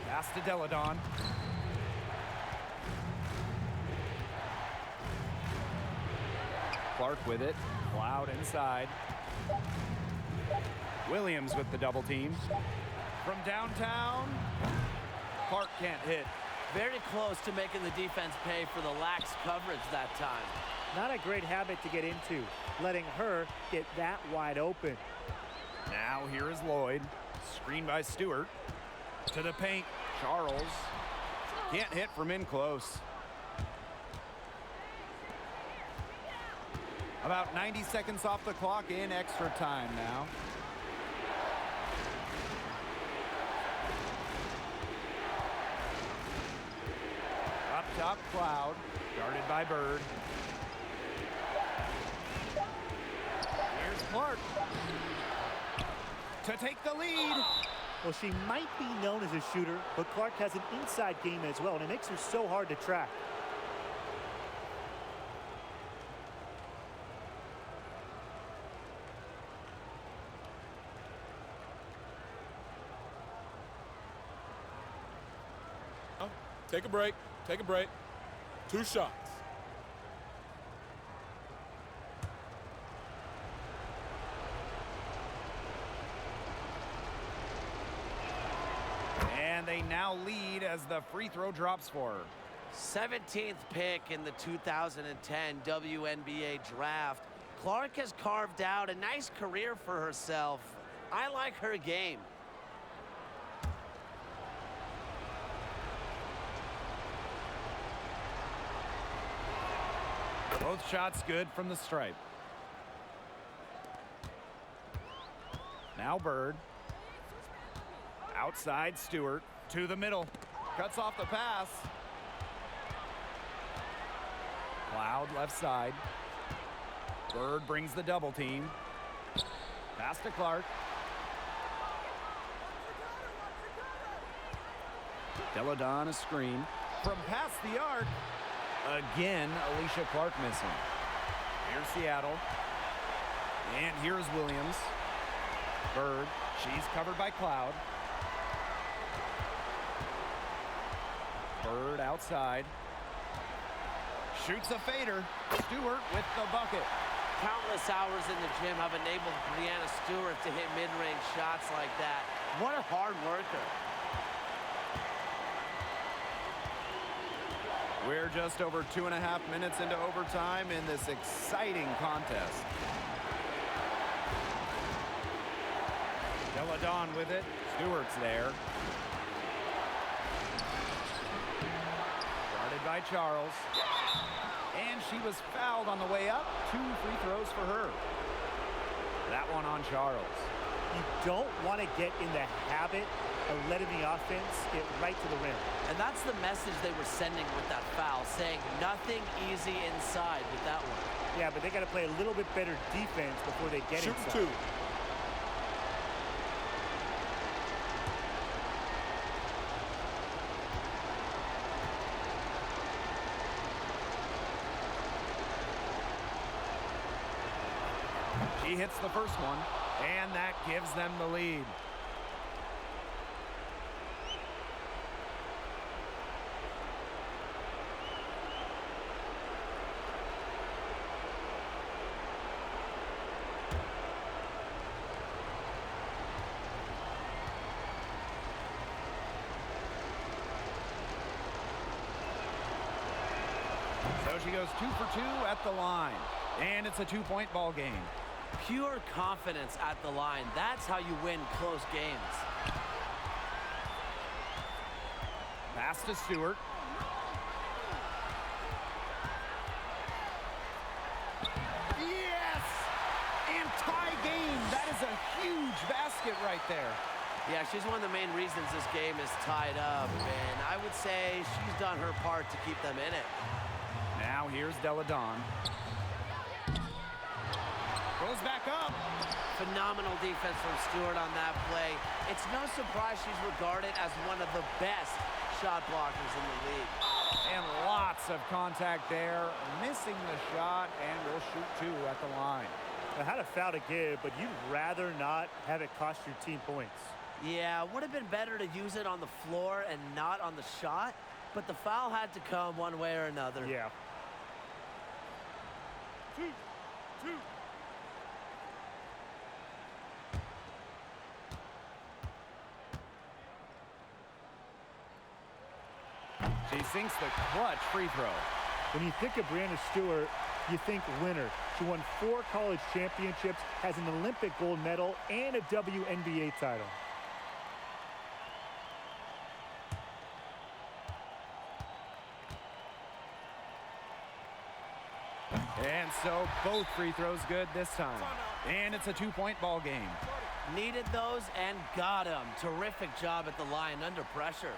Pass to Deladon. Clark with it. Cloud inside. Williams with the double team. From downtown, Clark can't hit. Very close to making the defense pay for the lax coverage that time. Not a great habit to get into, letting her get that wide open. Now here is Lloyd. Screen by Stewart. To the paint, Charles. Can't hit from in close. About 90 seconds off the clock in extra time now. Up top, Cloud. Guarded by Bird. Here's Clark. To take the lead. Well, she might be known as a shooter, but Clark has an inside game as well, and it makes her so hard to track. Take a break. Take a break. 2 shots. And they now lead as the free throw drops for her. 17th pick in the 2010 WNBA draft. Clark has carved out a nice career for herself. I like her game. Both shots good from the stripe. Now Bird. Outside Stewart. To the middle. Cuts off the pass. Cloud left side. Bird brings the double team. Pass to Clark. Deladon a screen. From past the arc. Again, Alicia Clark missing. Here's Seattle. And here's Williams. Bird. She's covered by Cloud. Bird outside. Shoots a fader. Stewart with the bucket. Countless hours in the gym have enabled Brianna Stewart to hit mid-range shots like that. What a hard worker. We're just over 2.5 minutes into overtime in this exciting contest. Deladon with it. Stewart's there. Guarded by Charles. And she was fouled on the way up. 2 free throws for her. That one on Charles. You don't want to get in the habit of letting the offense get right to the rim. And that's the message they were sending with that foul, saying nothing easy inside with that one. Yeah, but they got to play a little bit better defense before they get Shooting inside. two. She hits the first one, and that gives them the lead. So she goes 2 for 2 at the line, and it's a 2-point ball game. Pure confidence at the line. That's how you win close games. Pass to Stewart. Yes! And tie game. That is a huge basket right there. Yeah, she's one of the main reasons this game is tied up, and I would say she's done her part to keep them in it. Now here's Deladon. Goes back up. Phenomenal defense from Stewart on that play. It's no surprise she's regarded as one of the best shot blockers in the league. And lots of contact there. Missing the shot, and will shoot 2 at the line. I had a foul to give, but you'd rather not have it cost your team points. Yeah, would have been better to use it on the floor and not on the shot, but the foul had to come one way or another. Yeah. Two. She sinks the clutch free throw. When you think of Brianna Stewart, you think winner. She won 4 college championships, has an Olympic gold medal, and a WNBA title. And so both free throws good this time. And it's a 2-point ball game. Needed those and got them. Terrific job at the line under pressure.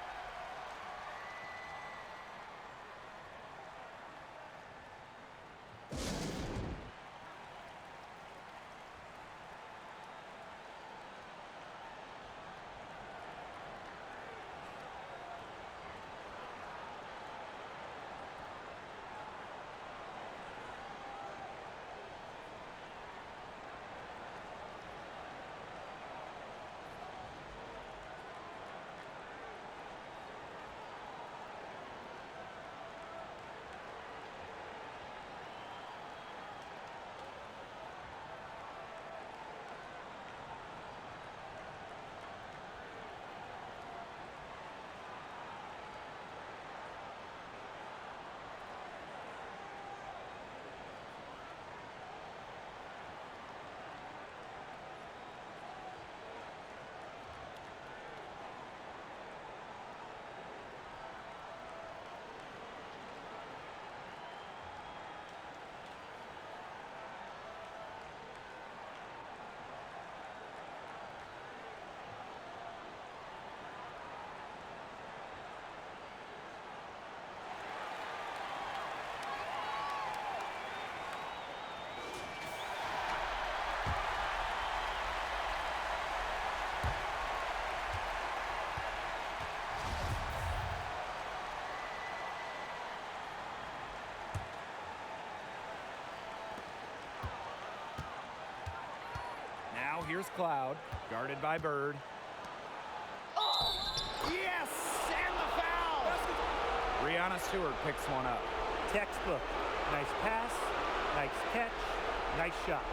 Now here's Cloud, guarded by Bird. Yes! And the foul! Brianna Stewart picks one up. Textbook. Nice pass, nice catch, nice shot.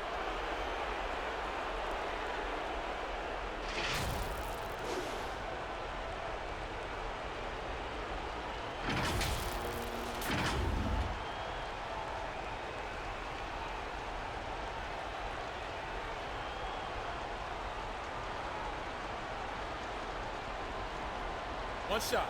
One shot.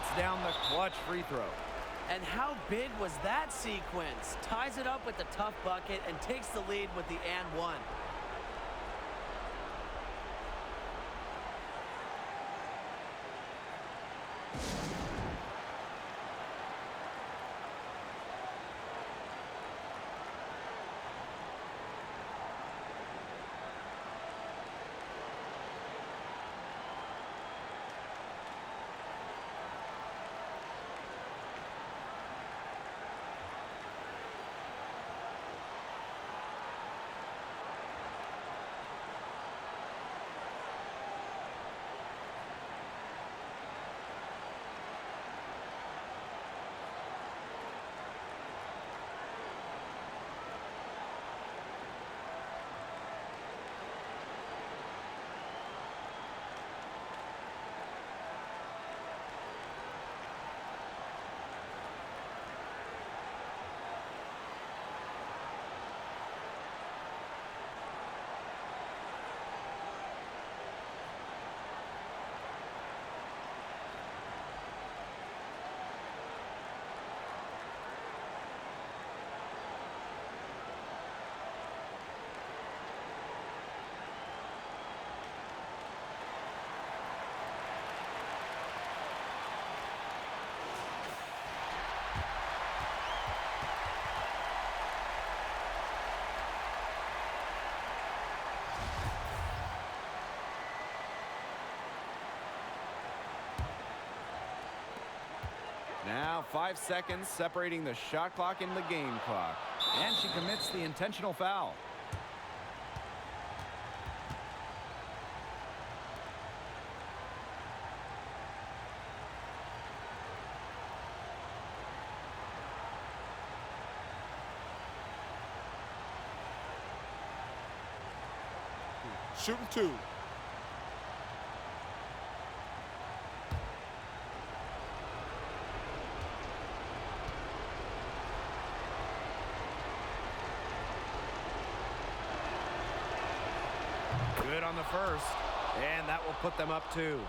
knocks down the clutch free throw. And how big was that sequence? Ties it up with the tough bucket and takes the lead with the and one. Now 5 seconds separating the shot clock and the game clock. And she commits the intentional foul. Shooting two. Good on the first, and that will put them up 2.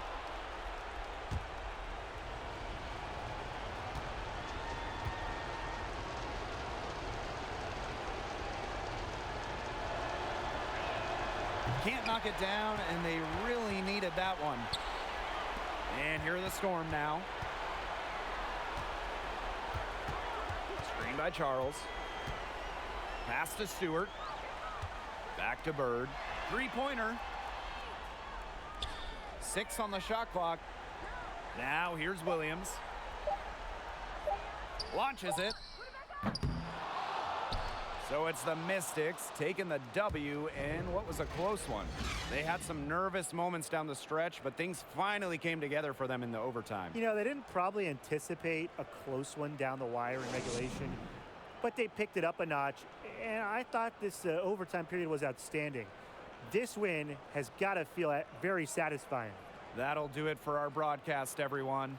Can't knock it down, and they really needed that one. And here are the Storm now. Screen by Charles. Pass to Stewart. Back to Bird. Three-pointer. 6 on the shot clock. Now here's Williams. Launches it. So it's the Mystics taking the W in what was a close one. They had some nervous moments down the stretch, but things finally came together for them in the overtime. You know, they didn't probably anticipate a close one down the wire in regulation, but they picked it up a notch, and I thought this overtime period was outstanding. This win has got to feel very satisfying. That'll do it for our broadcast, everyone.